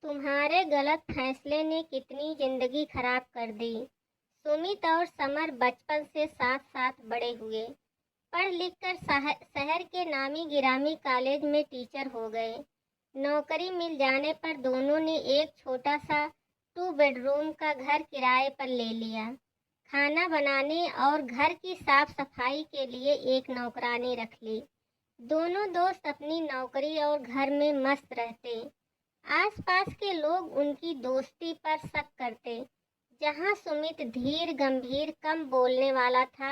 तुम्हारे गलत फैसले ने कितनी जिंदगी खराब कर दी। सुमित और समर बचपन से साथ साथ बड़े हुए। पढ़ लिख कर शहर के नामी गिरामी कॉलेज में टीचर हो गए। नौकरी मिल जाने पर दोनों ने एक छोटा सा 2 बेडरूम का घर किराए पर ले लिया। खाना बनाने और घर की साफ सफाई के लिए एक नौकरानी रख ली। दोनों दोस्त अपनी नौकरी और घर में मस्त रहते। आसपास के लोग उनकी दोस्ती पर शक करते। जहां सुमित धीर गंभीर कम बोलने वाला था,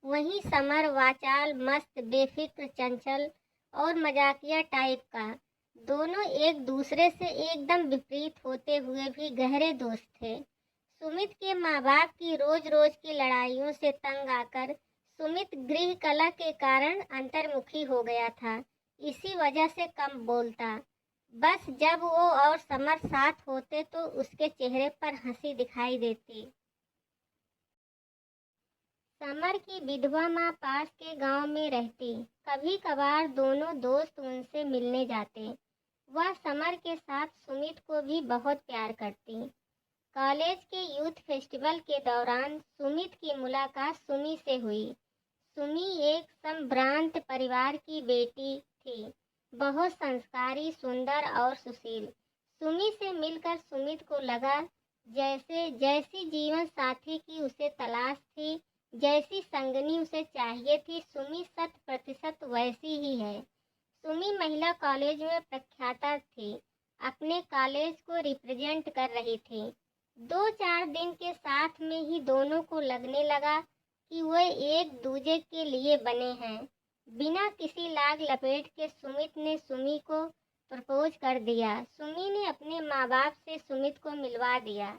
वहीं समर वाचाल मस्त बेफिक्र चंचल और मजाकिया टाइप का। दोनों एक दूसरे से एकदम विपरीत होते हुए भी गहरे दोस्त थे। सुमित के माँ बाप की रोज रोज की लड़ाइयों से तंग आकर सुमित गृह कला के कारण अंतर्मुखी हो गया था। इसी वजह से कम बोलता। बस जब वो और समर साथ होते तो उसके चेहरे पर हंसी दिखाई देती। समर की विधवा माँ पास के गांव में रहती। कभी कभार दोनों दोस्त उनसे मिलने जाते। वह समर के साथ सुमित को भी बहुत प्यार करती। कॉलेज के यूथ फेस्टिवल के दौरान सुमित की मुलाकात सुमी से हुई। सुमी एक संभ्रांत परिवार की बेटी थी, बहुत संस्कारी, सुंदर और सुशील। सुमी से मिलकर सुमित को लगा जैसी जीवन साथी की उसे तलाश थी, जैसी संगनी उसे चाहिए थी, सुमी 100% वैसी ही है। सुमी महिला कॉलेज में प्रख्याता थी, अपने कॉलेज को रिप्रेजेंट कर रही थी। 2-4 दिन के साथ में ही दोनों को लगने लगा कि वे एक दूजे के लिए बने हैं। बिना किसी लाग लपेट के सुमित ने सुमी को प्रपोज कर दिया। सुमी ने अपने माँ बाप से सुमित को मिलवा दिया।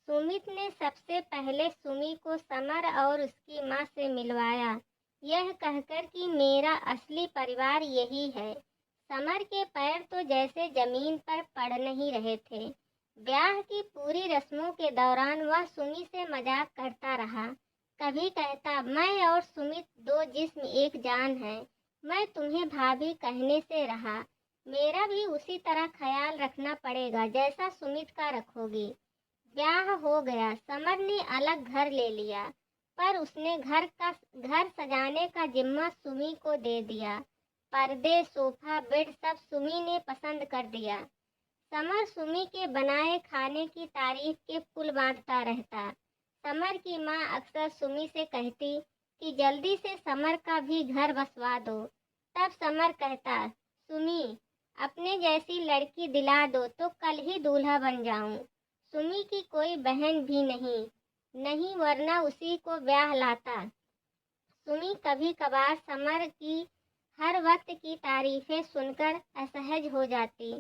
सुमित ने सबसे पहले सुमी को समर और उसकी माँ से मिलवाया, यह कहकर कि मेरा असली परिवार यही है। समर के पैर तो जैसे जमीन पर पड़ नहीं रहे थे। ब्याह की पूरी रस्मों के दौरान वह सुमी से मजाक करता रहा। कभी कहता, मैं और सुमित 2 जिस्म एक जान है। मैं तुम्हें भाभी कहने से रहा। मेरा भी उसी तरह ख्याल रखना पड़ेगा जैसा सुमित का रखोगी। ब्याह हो गया। समर ने अलग घर ले लिया, पर उसने घर सजाने का जिम्मा सुमी को दे दिया। पर्दे, सोफा, बेड सब सुमी ने पसंद कर दिया। समर सुमी के बनाए खाने की तारीफ के पुल बांटता रहता। समर की माँ अक्सर सुमी से कहती कि जल्दी से समर का भी घर बसवा दो। तब समर कहता, सुमी, अपने जैसी लड़की दिला दो तो कल ही दूल्हा बन जाऊं। सुमी की कोई बहन भी नहीं वरना उसी को ब्याह लाता। सुमी कभी कभार समर की हर वक्त की तारीफें सुनकर असहज हो जाती।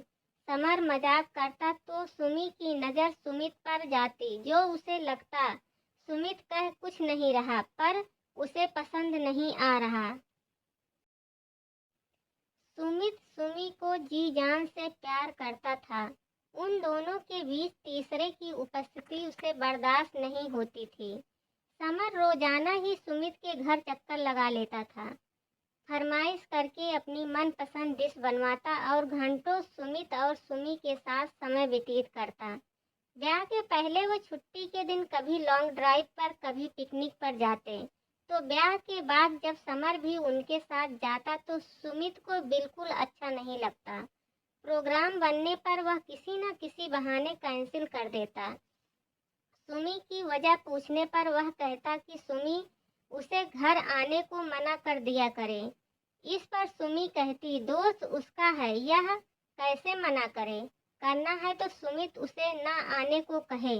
समर मजाक करता तो सुमी की नज़र सुमित पर जाती, जो उसे लगता सुमित कह कुछ नहीं रहा, पर उसे पसंद नहीं आ रहा। सुमित सुमी को जी जान से प्यार करता था। उन दोनों के बीच तीसरे की उपस्थिति उसे बर्दाश्त नहीं होती थी। समर रोजाना ही सुमित के घर चक्कर लगा लेता था। फरमाइश करके अपनी मनपसंद डिश बनवाता और घंटों सुमित और सुमी के साथ समय व्यतीत करता। ब्याह के पहले वो छुट्टी के दिन कभी लॉन्ग ड्राइव पर, कभी पिकनिक पर जाते। तो ब्याह के बाद जब समर भी उनके साथ जाता तो सुमित को बिल्कुल अच्छा नहीं लगता। प्रोग्राम बनने पर वह किसी न किसी बहाने कैंसिल कर देता। सुमी की वजह पूछने पर वह कहता कि सुमी उसे घर आने को मना कर दिया करे। इस पर सुमी कहती, दोस्त उसका है, यह कैसे मना करे। करना है तो सुमित उसे ना आने को कहे।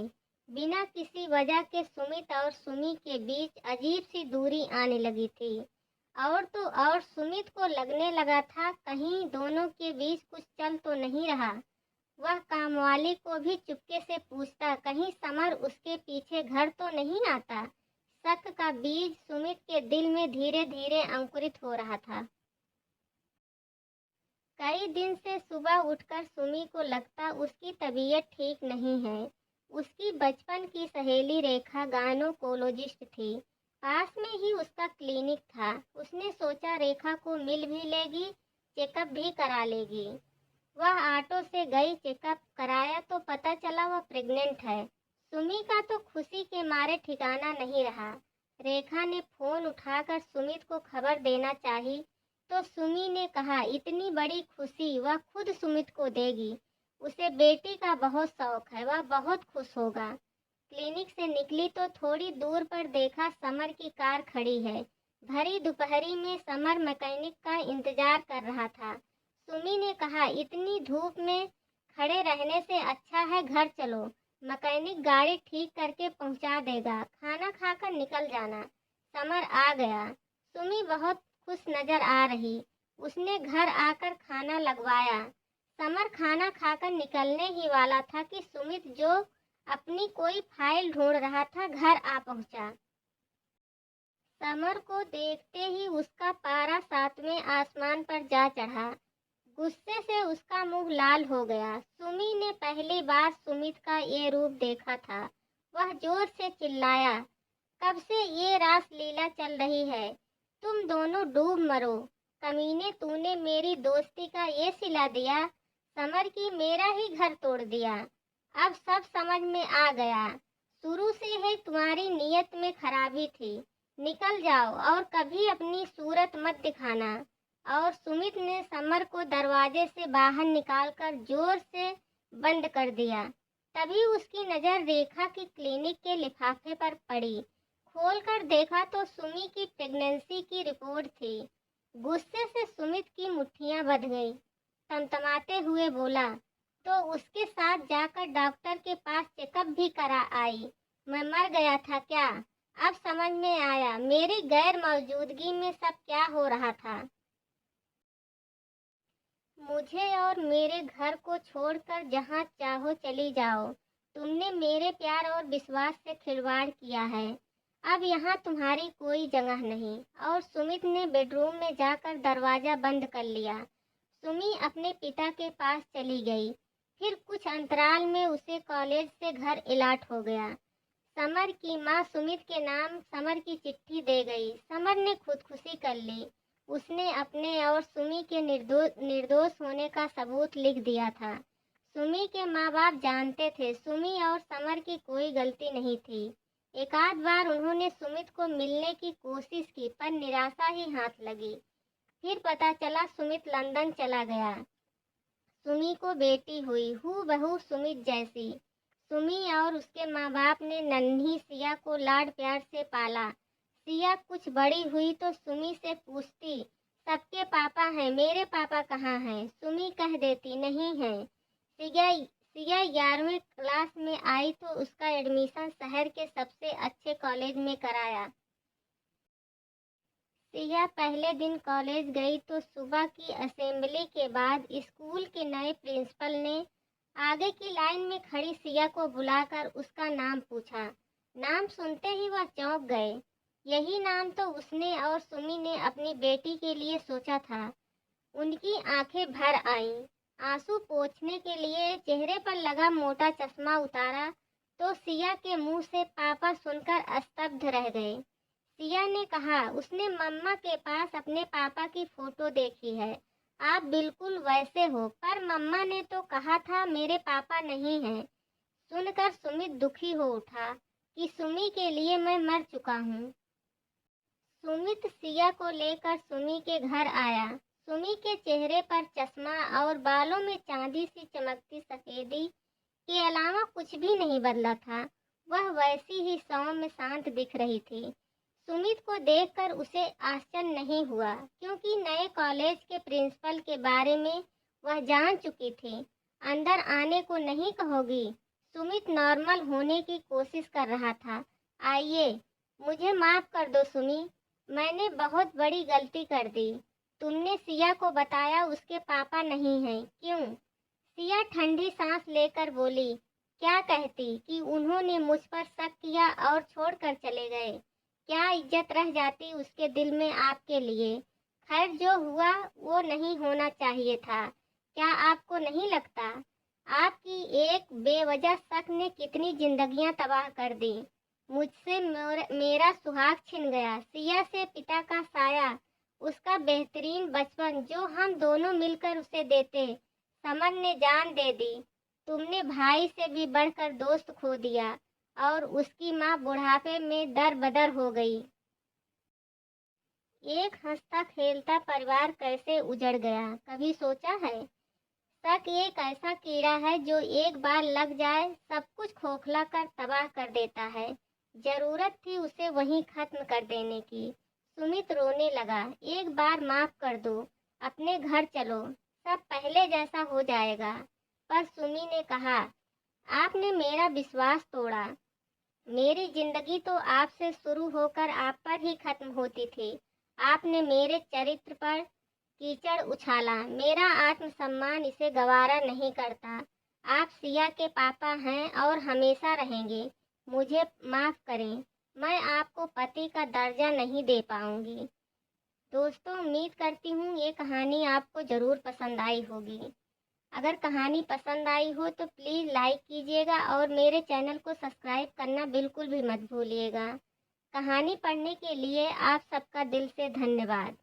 बिना किसी वजह के सुमित और सुमी के बीच अजीब सी दूरी आने लगी थी। और तो और सुमित को लगने लगा था कहीं दोनों के बीच कुछ चल तो नहीं रहा। वह कामवाली को भी चुपके से पूछता, कहीं समर उसके पीछे घर तो नहीं आता। शक का बीज सुमित के दिल में धीरे धीरे अंकुरित हो रहा था। कई दिन से सुबह उठकर सुमी को लगता उसकी तबीयत ठीक नहीं है। उसकी बचपन की सहेली रेखा गायनोकोलॉजिस्ट थी। पास में ही उसका क्लिनिक था। उसने सोचा रेखा को मिल भी लेगी, चेकअप भी करा लेगी। वह ऑटो से गई, चेकअप कराया तो पता चला वह प्रेग्नेंट है। सुमी का तो खुशी के मारे ठिकाना नहीं रहा। रेखा ने फोन उठाकर सुमित को खबर देना चाही तो सुमी ने कहा इतनी बड़ी खुशी वह खुद सुमित को देगी। उसे बेटी का बहुत शौक है, वह बहुत खुश होगा। क्लिनिक से निकली तो थोड़ी दूर पर देखा समर की कार खड़ी है। भरी दोपहरी में समर मैकेनिक का इंतजार कर रहा था। सुमी ने कहा इतनी धूप में खड़े रहने से अच्छा है घर चलो, मैकेनिक गाड़ी ठीक करके पहुंचा देगा, खाना खाकर निकल जाना। समर आ गया। सुमी बहुत खुश नजर आ रही। उसने घर आकर खाना लगवाया। समर खाना खाकर निकलने ही वाला था कि सुमित जो अपनी कोई फाइल ढूंढ रहा था घर आ पहुंचा। समर को देखते ही उसका पारा 7वें आसमान पर जा चढ़ा। गुस्से से उसका मुंह लाल हो गया। सुमी ने पहली बार सुमित का ये रूप देखा था। वह जोर से चिल्लाया, कब से ये रास लीला चल रही है? तुम दोनों डूब मरो। कमीने, तूने मेरी दोस्ती का ये सिला दिया, समर की मेरा ही घर तोड़ दिया। अब सब समझ में आ गया। शुरू से ही तुम्हारी नीयत में खराबी थी। निकल जाओ और कभी अपनी सूरत मत दिखाना। और सुमित ने समर को दरवाजे से बाहर निकालकर जोर से बंद कर दिया। तभी उसकी नज़र रेखा की क्लिनिक के लिफाफे पर पड़ी। खोलकर देखा तो सुमी की प्रेगनेंसी की रिपोर्ट थी। गुस्से से सुमित की मुट्ठियां बंध गईं। तमतमाते हुए बोला, तो उसके साथ जाकर डॉक्टर के पास चेकअप भी करा आई। मैं मर गया था क्या? अब समझ में आया मेरी गैर मौजूदगी में सब क्या हो रहा था। मुझे और मेरे घर को छोड़कर जहाँ चाहो चली जाओ। तुमने मेरे प्यार और विश्वास से खिलवाड़ किया है। अब यहाँ तुम्हारी कोई जगह नहीं। और सुमित ने बेडरूम में जाकर दरवाज़ा बंद कर लिया। सुमी अपने पिता के पास चली गई। फिर कुछ अंतराल में उसे कॉलेज से घर इलाट हो गया। समर की माँ सुमित के नाम समर की चिट्ठी दे गई। समर ने खुदकुशी कर ली। उसने अपने और सुमी के निर्दोष होने का सबूत लिख दिया था। सुमी के माँ बाप जानते थे सुमी और समर की कोई गलती नहीं थी। एक आध बार उन्होंने सुमित को मिलने की कोशिश की पर निराशा ही हाथ लगी। फिर पता चला सुमित लंदन चला गया। सुमी को बेटी हुई, हूबहू सुमित जैसी। सुमी और उसके माँ बाप ने नन्ही सिया को लाड प्यार से पाला। सिया कुछ बड़ी हुई तो सुमी से पूछती, सबके पापा हैं, मेरे पापा कहाँ हैं? सुमी कह देती नहीं है। सिया 11वीं क्लास में आई तो उसका एडमिशन शहर के सबसे अच्छे कॉलेज में कराया। सिया पहले दिन कॉलेज गई तो सुबह की असेंबली के बाद स्कूल के नए प्रिंसिपल ने आगे की लाइन में खड़ी सिया को बुलाकर उसका नाम पूछा। नाम सुनते ही वह चौंक गए। यही नाम तो उसने और सुमी ने अपनी बेटी के लिए सोचा था। उनकी आंखें भर आईं। आंसू पोंछने के लिए चेहरे पर लगा मोटा चश्मा उतारा तो सिया के मुंह से पापा सुनकर स्तब्ध रह गए। सिया ने कहा, उसने मम्मा के पास अपने पापा की फोटो देखी है, आप बिल्कुल वैसे हो, पर मम्मा ने तो कहा था मेरे पापा नहीं हैं। सुनकर सुमित दुखी हो उठा कि सुमी के लिए मैं मर चुका हूँ। सुमित सिया को लेकर सुमी के घर आया। सुमी के चेहरे पर चश्मा और बालों में चांदी सी चमकती सफेदी के अलावा कुछ भी नहीं बदला था। वह वैसी ही सौम्य शांत दिख रही थी। सुमित को देखकर उसे आश्चर्य नहीं हुआ क्योंकि नए कॉलेज के प्रिंसिपल के बारे में वह जान चुकी थी। अंदर आने को नहीं कहोगी? सुमित नॉर्मल होने की कोशिश कर रहा था। आइए, मुझे माफ कर दो सुमी, मैंने बहुत बड़ी गलती कर दी। तुमने सिया को बताया उसके पापा नहीं हैं, क्यों? सिया ठंडी सांस लेकर बोली, क्या कहती कि उन्होंने मुझ पर शक किया और छोड़कर चले गए? क्या इज्जत रह जाती उसके दिल में आपके लिए? खैर, जो हुआ वो नहीं होना चाहिए था। क्या आपको नहीं लगता आपकी एक बेवजह शक ने कितनी जिंदगियां तबाह कर दी? मुझसे मेरा सुहाग छिन गया। सिया से पिता का साया, उसका बेहतरीन बचपन जो हम दोनों मिलकर उसे देते, समर ने जान दे दी। तुमने भाई से भी बढ़कर दोस्त खो दिया और उसकी माँ बुढ़ापे में दर-बदर हो गई। एक हंसता खेलता परिवार कैसे उजड़ गया, कभी सोचा है? शक एक ऐसा कीड़ा है जो एक बार लग जाए सब कुछ खोखला कर तबाह कर देता है। जरूरत थी उसे वहीं खत्म कर देने की। सुमित रोने लगा। एक बार माफ कर दो, अपने घर चलो, सब पहले जैसा हो जाएगा। पर सुमी ने कहा, आपने मेरा विश्वास तोड़ा। मेरी जिंदगी तो आपसे शुरू होकर आप पर ही खत्म होती थी। आपने मेरे चरित्र पर कीचड़ उछाला। मेरा आत्मसम्मान इसे गवारा नहीं करता। आप सिया के पापा हैं और हमेशा रहेंगे। मुझे माफ करें, मैं आपको पति का दर्जा नहीं दे पाऊंगी। दोस्तों, उम्मीद करती हूँ ये कहानी आपको ज़रूर पसंद आई होगी। अगर कहानी पसंद आई हो तो प्लीज़ लाइक कीजिएगा और मेरे चैनल को सब्सक्राइब करना बिल्कुल भी मत भूलिएगा। कहानी पढ़ने के लिए आप सबका दिल से धन्यवाद।